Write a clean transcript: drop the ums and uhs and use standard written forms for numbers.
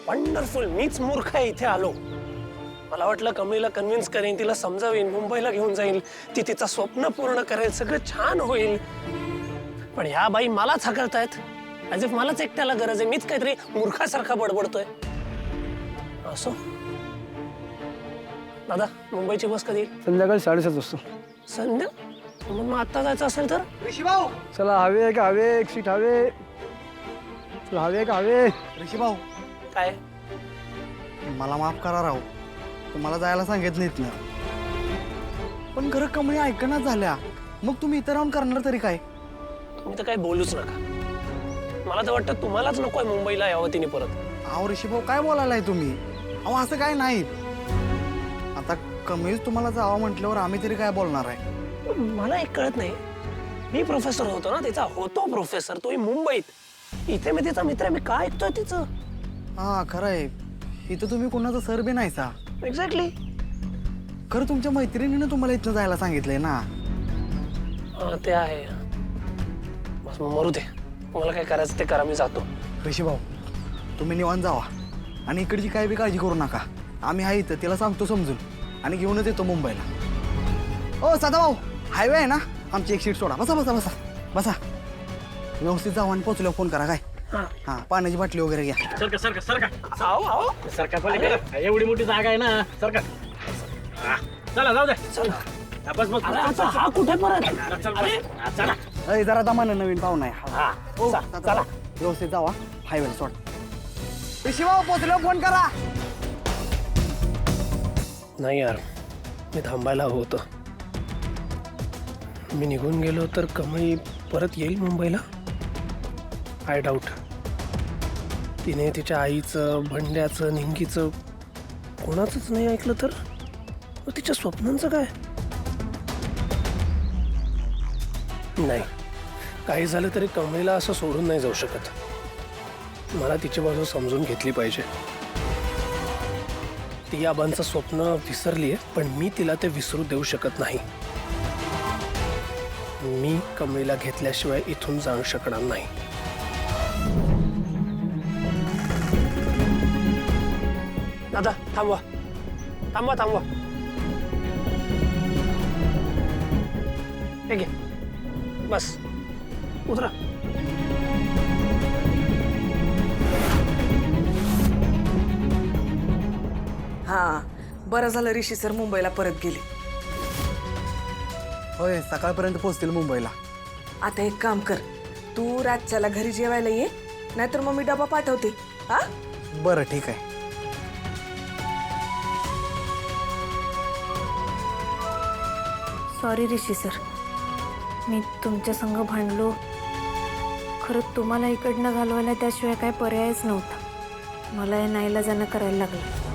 Wonderful. मीच मूर्ख आहे इथे आलो. मला वाटलं कमळीला कन्व्हिन्स करेन, तिला समजावीन, मुंबईला घेऊन जाईल, ती तिचं स्वप्न पूर्ण करेल, सगळं छान होईल. पण ह्या बाई मलाच हकलतायत, ॲज इफ मलाच एकट्याला गरज आहे. मीच काहीतरी मूर्खासारखा बडबडतोय. असो दादा, मुंबईची बस कधी? संध्याकाळी 7:30 वाजता. संध्या? मग आता जायचं असेल तर? ऋषी भाऊ, चला, हवे का हवे, एक सीट हवे. चला, हवे का हवे. ऋषी भाऊ, काय? मला माफ करा राव, तुम्हाला जायला सांगितलं ना. पण खरं कमळी ऐकणार झाल्या, मग तुम्ही इथं राहून करणार तरी काय? तुम्ही तर काही बोलूच नका. मला तर वाटतं तुम्हालाच नकोय मुंबईला यावं तिने परत. अहो ऋषी भाऊ, काय बोलायलाय तुम्ही? अहो असं काय नाही. आता कमळीच तुम्हाला जावं म्हटल्यावर आम्ही तरी काय बोलणार आहे? मला एक कळत नाही, मी प्रोफेसर होतो ना, तिचा होतो प्रोफेसर, तोही मुंबईत. इथे मी तिचा मित्र आहे, मी काय ऐकतोय तिचं? हा खरं आहे, इथं तुम्ही कोणाचा सर बी नाहीसा. एक्झॅक्टली. खरं तुमच्या मैत्रिणीनं तुम्हाला इथनं जायला सांगितलंय ना. ते आहे. बस मरू दे, मला काय करायचं ते करा, मी जातो. ऋषी भाऊ, तुम्ही निवांत जावा आणि इकडची काय बी काळजी करू नका. आम्ही आहे इथं, तिला सांगतो समजून आणि घेऊनच येतो मुंबईला. ओ सदाभाऊ, हायवे आहे ना, आमची एक सीट सोडा. बसा बसा बसा बसा. व्यवस्थित जावा आणि पोचल्यावर फोन करा. काय? हा, पाण्याची बाटली वगैरे घ्या. सरका सरका सरका आओ आओ, सरका पलीकडे. एवढी मोठी जागा आहे ना, सरका. हा, चला जाऊ दे. चला. बस बस. अरे आता हा कुठे परत? चल अरे बस. चला. अरे जरा दमानं, नवीन पाहुणा आहे. हा, हो, चला. व्यवस्थित जावा, हायवेला सोडा. ऋषी भाऊ, पोचल्यावर फोन करा. नाही यार, मी थांबायला हवं होतं. मी निघून गेलो तर कमळी परत येईल मुंबईला? I doubt. तिने तिच्या आईचं, भंड्याचं, निंगीचं कोणाचंच नाही ऐकलं तर? मग तिच्या स्वप्नांचं काय? नाही, काही झालं तरी कमळीला असं सोडून नाही जाऊ शकत. मला तिची बाजू समजून घेतली पाहिजे. ती आबांचं स्वप्न विसरली आहे, पण मी तिला ते विसरू देऊ शकत नाही. मी कमळीला घेतल्याशिवाय इथून जाऊ शकणार नाही. दादा थांबवा, थांबवा थांबवा. हे घे, बस उतरा. हा, बरं झालं ऋषी सर मुंबईला परत गेले. होय, सकाळपर्यंत पोहोचतील मुंबईला. आता एक काम कर, तू रातच्याला घरी जेवायला ये, नाहीतर मग मी डबा पाठवते. हा, बरं ठीक आहे. सॉरी ऋषी सर, मी तुमच्या संग भांडलो. खरं तुम्हाला इकडनं घालवायला त्याशिवाय काय पर्यायच नव्हता. मला हे नाईलाजानं करायला लागलं.